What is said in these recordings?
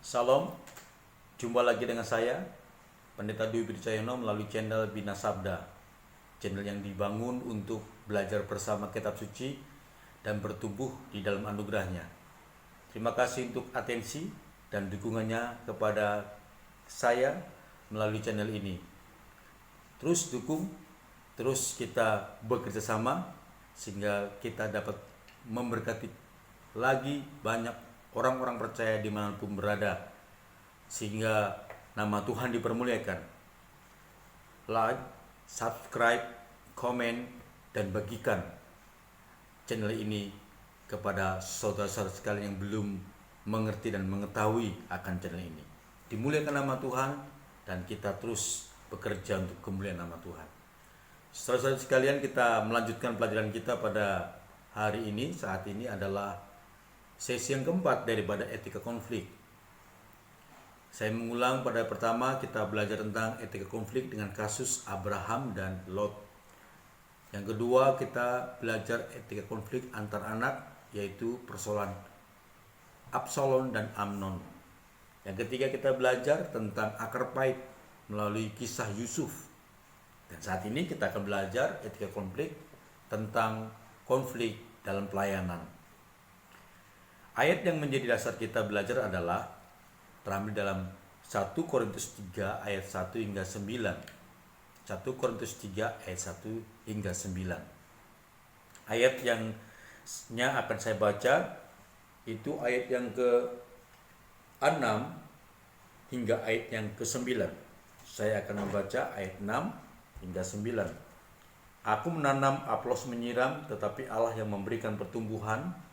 Salam, jumpa lagi dengan saya, Pendeta Dwi Wiricayana melalui channel Bina Sabda. Channel yang dibangun untuk belajar bersama kitab suci dan bertumbuh di dalam anugerahnya. Terima kasih untuk atensi dan dukungannya kepada saya melalui channel ini. Terus dukung, terus kita bekerja sama sehingga kita dapat memberkati lagi banyak orang-orang percaya dimanapun berada, sehingga nama Tuhan dipermuliakan. Like, subscribe, komen, dan bagikan channel ini kepada saudara-saudara sekalian yang belum mengerti dan mengetahui akan channel ini. Dimuliakan nama Tuhan dan kita terus bekerja untuk kemuliaan nama Tuhan. Saudara-saudara sekalian, kita melanjutkan pelajaran kita pada hari ini. Saat ini adalah sesi yang keempat daripada etika konflik. Saya mengulang, pada pertama kita belajar tentang etika konflik dengan kasus Abraham dan Lot. Yang kedua kita belajar etika konflik antar anak, yaitu persoalan Absalom dan Amnon. Yang ketiga kita belajar tentang akar pahit melalui kisah Yusuf. Dan saat ini kita akan belajar etika konflik tentang konflik dalam pelayanan. Ayat yang menjadi dasar kita belajar adalah terambil dalam 1 Korintus 3 ayat 1 hingga 9. 1 Korintus 3 ayat 1 hingga 9. Ayat yang akan saya baca itu ayat yang ke-6 hingga ayat yang ke-9. Saya akan membaca ayat 6 hingga 9. Aku menanam, Apolos menyiram, tetapi Allah yang memberikan pertumbuhan.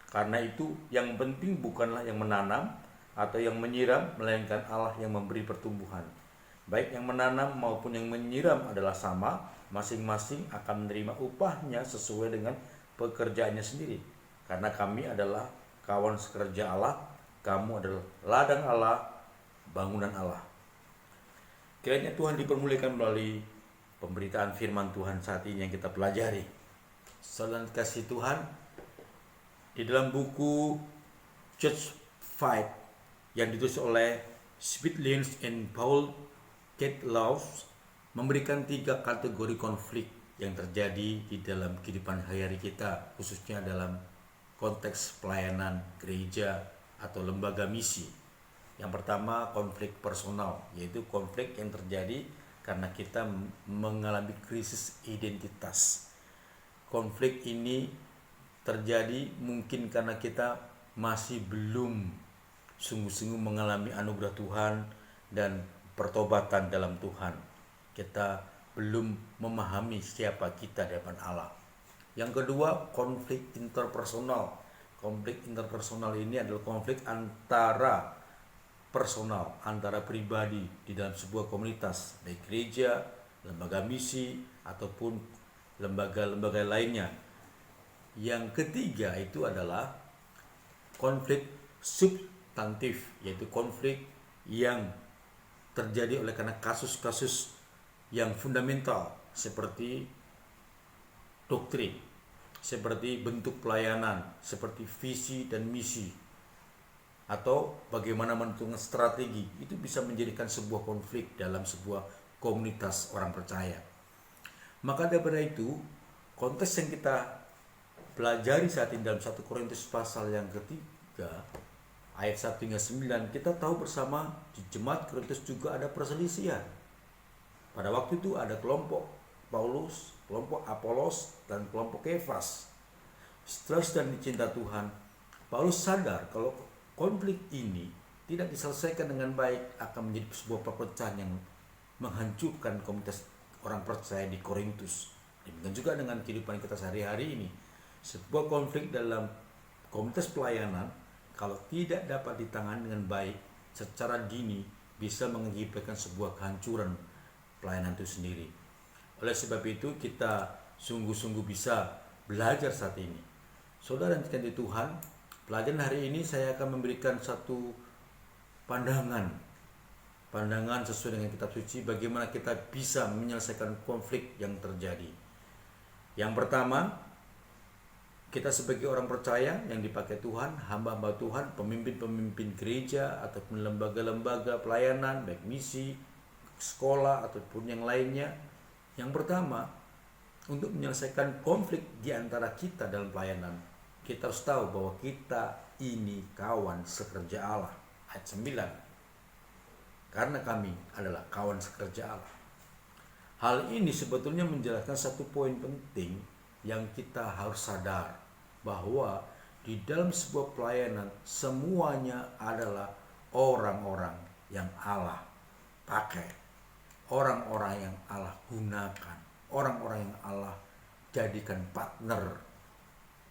Karena itu yang penting bukanlah yang menanam atau yang menyiram, melainkan Allah yang memberi pertumbuhan. Baik yang menanam maupun yang menyiram adalah sama, masing-masing akan menerima upahnya sesuai dengan pekerjaannya sendiri. Karena kami adalah kawan sekerja Allah, kamu adalah ladang Allah, bangunan Allah. Kiranya Tuhan dipermuliakan melalui pemberitaan firman Tuhan saat ini yang kita pelajari. Salam kasih Tuhan. Di dalam buku Church Fight yang ditulis oleh Spittlins and Paul Ketlaus memberikan 3 kategori konflik yang terjadi di dalam kehidupan hari-hari kita, khususnya dalam konteks pelayanan gereja atau lembaga misi. Yang pertama, konflik personal, yaitu konflik yang terjadi karena kita mengalami krisis identitas. Konflik ini terjadi mungkin karena kita masih belum sungguh-sungguh mengalami anugerah Tuhan dan pertobatan dalam Tuhan. Kita belum memahami siapa kita di hadapan Allah. Yang kedua, konflik interpersonal. Konflik interpersonal ini adalah konflik antara personal, antara pribadi di dalam sebuah komunitas, baik gereja, lembaga misi, ataupun lembaga-lembaga lainnya. Yang ketiga itu adalah konflik substantif, yaitu konflik yang terjadi oleh karena kasus-kasus yang fundamental seperti doktrin, seperti bentuk pelayanan, seperti visi dan misi, atau bagaimana menentukan strategi. Itu bisa menjadikan sebuah konflik dalam sebuah komunitas orang percaya. Maka daripada itu, konteks yang kita pelajari saat ini dalam 1 Korintus pasal yang ketiga ayat 1 hingga 9, kita tahu bersama di jemaat Korintus juga ada perselisihan. Pada waktu itu ada kelompok Paulus, kelompok Apolos, dan kelompok Kefas. Setelah dan dicinta Tuhan, Paulus sadar kalau konflik ini tidak diselesaikan dengan baik akan menjadi sebuah perpecahan yang menghancurkan komunitas orang percaya di Korintus. Demikian juga dengan kehidupan kita sehari-hari ini. Sebuah konflik dalam komunitas pelayanan kalau tidak dapat ditangani dengan baik secara dini bisa mengakibatkan sebuah kehancuran pelayanan itu sendiri. Oleh sebab itu kita sungguh-sungguh bisa belajar saat ini. Saudara yang dikasihi Tuhan, pelajaran hari ini saya akan memberikan satu pandangan sesuai dengan kitab suci bagaimana kita bisa menyelesaikan konflik yang terjadi. Yang pertama, Kita sebagai orang percaya yang dipakai Tuhan, hamba-hamba Tuhan, pemimpin-pemimpin gereja ataupun lembaga-lembaga pelayanan, baik misi, sekolah ataupun yang lainnya. Yang pertama, untuk menyelesaikan konflik di antara kita dalam pelayanan, kita harus tahu bahwa kita ini kawan sekerja Allah. Ayat 9. Karena kami adalah kawan sekerja Allah. Hal ini sebetulnya menjelaskan satu poin penting yang kita harus sadar, bahwa di dalam sebuah pelayanan semuanya adalah orang-orang yang Allah pakai, orang-orang yang Allah gunakan, orang-orang yang Allah jadikan partner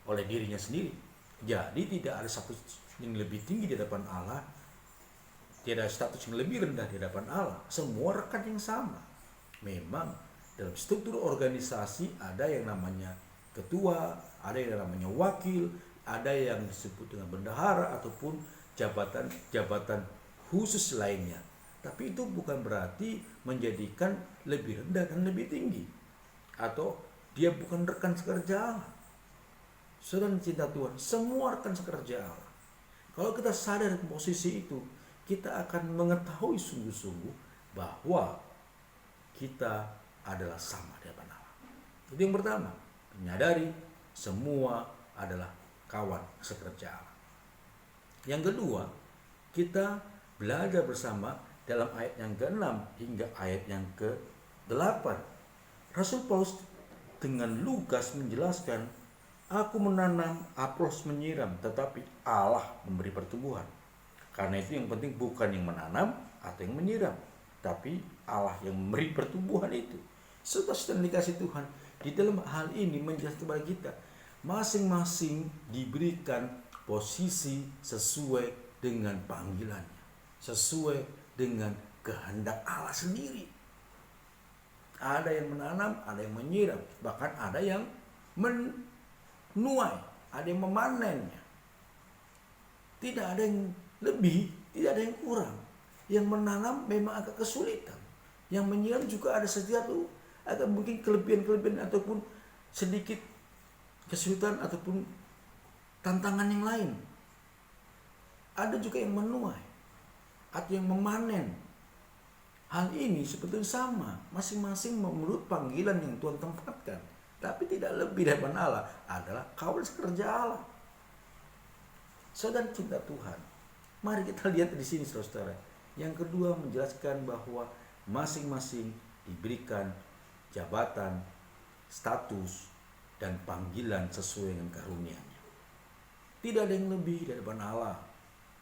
oleh dirinya sendiri. Jadi tidak ada status yang lebih tinggi di hadapan Allah, tidak ada status yang lebih rendah di hadapan Allah. Semua rekan yang sama. Memang dalam struktur organisasi ada yang namanya ketua, ada yang namanya wakil, ada yang disebut dengan bendahara ataupun jabatan khusus lainnya. Tapi itu bukan berarti menjadikan lebih rendah dan lebih tinggi, atau dia bukan rekan sekerja Allah. Saudara cinta Tuhan, semua rekan sekerja Allah. Kalau kita sadar posisi itu, kita akan mengetahui sungguh-sungguh bahwa kita adalah sama di hadapan Allah. Itu yang pertama, menyadari semua adalah kawan sekerja Allah. Yang kedua, kita belajar bersama dalam ayat yang ke-6 hingga ayat yang ke-8. Rasul Paulus dengan lugas menjelaskan, aku menanam, Apolos menyiram, tetapi Allah memberi pertumbuhan. Karena itu yang penting bukan yang menanam atau yang menyiram, tapi Allah yang memberi pertumbuhan itu. Saudara dikasih Tuhan, di dalam hal ini menjelaskan kepada kita, masing-masing diberikan posisi sesuai dengan panggilannya, sesuai dengan kehendak Allah sendiri. Ada yang menanam, ada yang menyiram, bahkan ada yang menuai, ada yang memanennya. Tidak ada yang lebih, tidak ada yang kurang. Yang menanam memang agak kesulitan, yang menyiram juga ada sesuatu, atau mungkin kelebihan-kelebihan ataupun sedikit kesulitan ataupun tantangan yang lain. Ada juga yang menuai atau yang memanen. Hal ini sebetulnya sama, masing-masing menurut panggilan yang Tuhan tempatkan. Tapi tidak lebih daripada Allah adalah kawan sekerja Allah. Saudara cinta Tuhan, mari kita lihat di sini saudara. Yang kedua menjelaskan bahwa masing-masing diberikan jabatan, status, dan panggilan sesuai dengan karunia-Nya. Tidak ada yang lebih daripada Allah.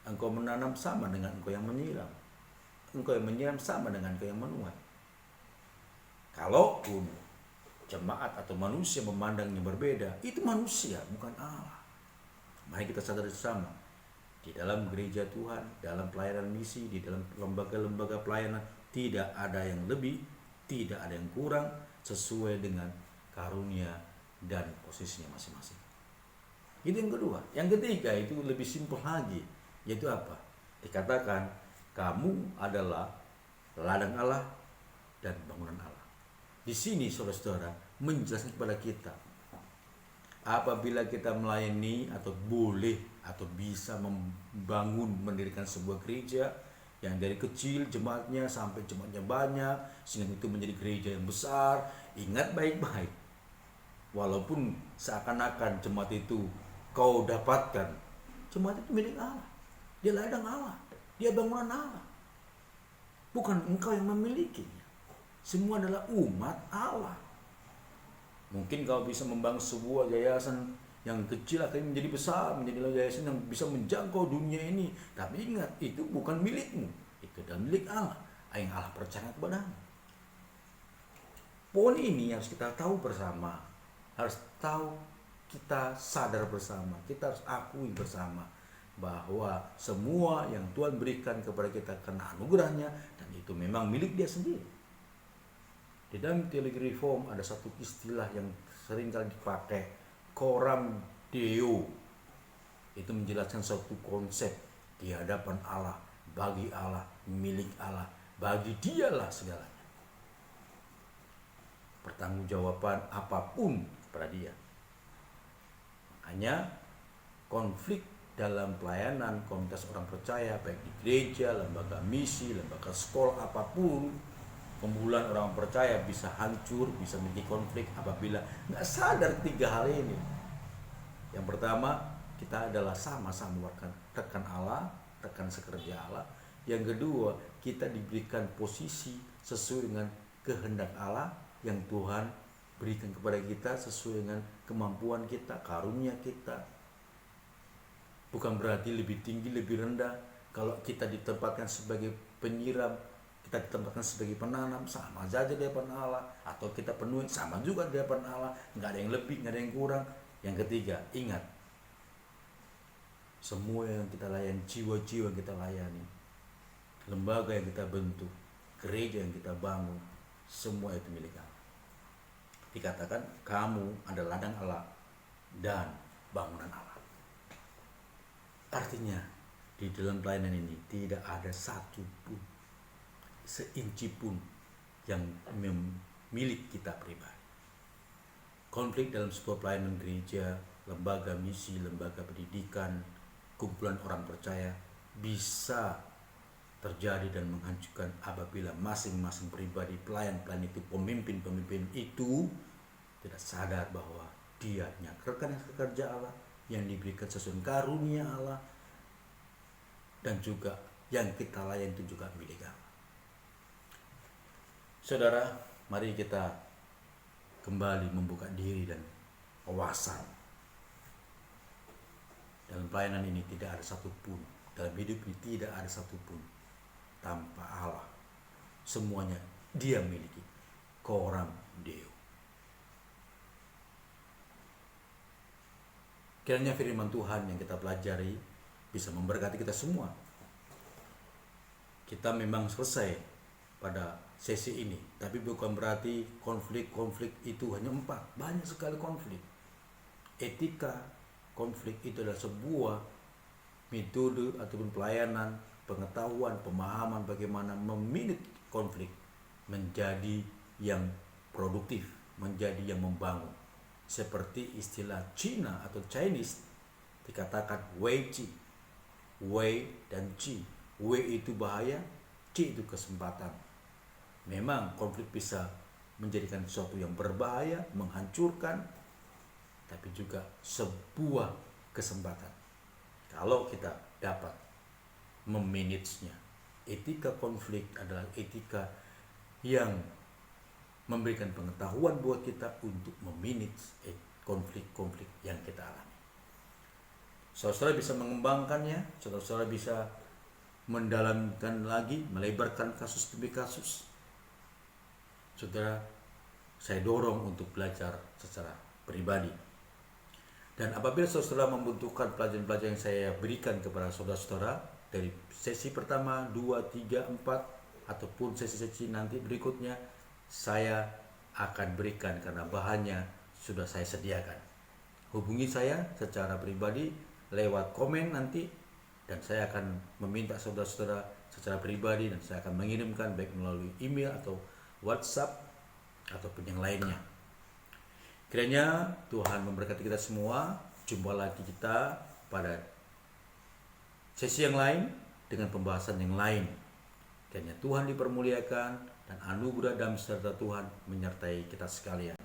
Engkau menanam sama dengan engkau yang menyiram. Engkau yang menyiram sama dengan engkau yang menuai. Kalaupun jemaat atau manusia memandangnya berbeda, itu manusia, bukan Allah. Mari kita sadar bersama, di dalam gereja Tuhan, dalam pelayanan misi, di dalam lembaga-lembaga pelayanan, tidak ada yang lebih, tidak ada yang kurang, sesuai dengan karunia dan posisinya masing-masing. Itu yang kedua. Yang ketiga itu lebih simpel lagi, yaitu apa? Dikatakan, kamu adalah ladang Allah dan bangunan Allah. Di sini saudara-saudara menjelaskan kepada kita, apabila kita melayani atau boleh atau bisa membangun, mendirikan sebuah gereja yang dari kecil jemaatnya sampai jemaatnya banyak, sehingga itu menjadi gereja yang besar. Ingat baik-baik, walaupun seakan-akan jemaat itu kau dapatkan, jemaat itu milik Allah, dia ladang Allah, dia bangunan Allah, bukan engkau yang memilikinya. Semua adalah umat Allah. Mungkin kau bisa membangun sebuah yayasan yang kecil akan menjadi besar, menjadi yayasan yang bisa menjangkau dunia ini. Tapi ingat, itu bukan milikmu, itu adalah milik Allah yang Allah percaya kepadamu. Poin ini harus kita tahu bersama, harus tahu, kita sadar bersama, kita harus akui bersama bahwa semua yang Tuhan berikan kepada kita karena anugerahnya, dan itu memang milik Dia sendiri. Di dalam teologi reform ada satu istilah yang sering kali dipakai, coram deo. Itu menjelaskan suatu konsep di hadapan Allah, bagi Allah, milik Allah, bagi Dialah segalanya. Pertanggungjawaban apapun pada Dia. Hanya konflik dalam pelayanan komunitas orang percaya, baik di gereja, lembaga misi, lembaga sekolah, apapun, kumpulan orang percaya bisa hancur, bisa menjadi konflik apabila nggak sadar 3 hal ini. Yang pertama, kita adalah sama-sama rekan Allah, rekan sekerja Allah. Yang kedua, kita diberikan posisi sesuai dengan kehendak Allah yang Tuhan berikan kepada kita sesuai dengan kemampuan kita, karunia kita. Bukan berarti lebih tinggi, lebih rendah. Kalau kita ditempatkan sebagai penyiram, kita ditempatkan sebagai penanam, sama saja di hadapan Allah. Atau kita penuhi, sama juga di hadapan Allah. Nggak ada yang lebih, nggak ada yang kurang. Yang ketiga, ingat, semua yang kita layani, jiwa-jiwa yang kita layani, lembaga yang kita bentuk, gereja yang kita bangun, semua itu milik Allah. Dikatakan kamu adalah ladang Allah dan bangunan Allah. Artinya di dalam pelayanan ini tidak ada satu pun, seinci pun yang milik kita pribadi. Konflik dalam sebuah pelayanan gereja, lembaga misi, lembaga pendidikan, kumpulan orang percaya bisa terjadi dan menghancurkan apabila masing-masing pribadi pelayan-pelayan itu, pemimpin-pemimpin itu tidak sadar bahwa dia hanya rekan kerja Allah yang diberikan sesuai karunia Allah, dan juga yang kita layan itu juga milik Allah. Saudara, mari kita kembali membuka diri dan wawasan. Dalam pelayanan ini tidak ada satupun, dalam hidup ini tidak ada satupun tanpa Allah. Semuanya Dia miliki. Coram Deo. Kiranya firman Tuhan yang kita pelajari bisa memberkati kita semua. Kita memang selesai pada sesi ini, tapi bukan berarti konflik-konflik itu hanya 4. Banyak sekali konflik. Etika konflik itu adalah sebuah metode ataupun pelayanan, pengetahuan, pemahaman bagaimana memanage konflik menjadi yang produktif, menjadi yang membangun. Seperti istilah Cina atau Chinese dikatakan Wei Qi. Wei dan Qi. Wei itu bahaya, Qi itu kesempatan. Memang konflik bisa menjadikan sesuatu yang berbahaya, menghancurkan, tapi juga sebuah kesempatan kalau kita dapat memanagenya. Etika konflik adalah etika yang memberikan pengetahuan buat kita untuk memanage konflik-konflik yang kita alami. Saudara bisa mengembangkannya, saudara bisa mendalamkan lagi, melebarkan kasus demi kasus. Saudara, saya dorong untuk belajar secara pribadi. Dan apabila saudara membutuhkan pelajaran-pelajaran yang saya berikan kepada saudara-saudara dari sesi pertama, 2, 3, 4 ataupun sesi-sesi nanti berikutnya, saya akan berikan karena bahannya sudah saya sediakan. Hubungi saya secara pribadi lewat komen nanti, dan saya akan meminta saudara-saudara secara pribadi, dan saya akan mengirimkan baik melalui email atau WhatsApp ataupun yang lainnya. Kiranya Tuhan memberkati kita semua. Jumpa lagi kita pada sesi yang lain dengan pembahasan yang lain. Kiranya Tuhan dipermuliakan dan anugerah dan serta Tuhan menyertai kita sekalian.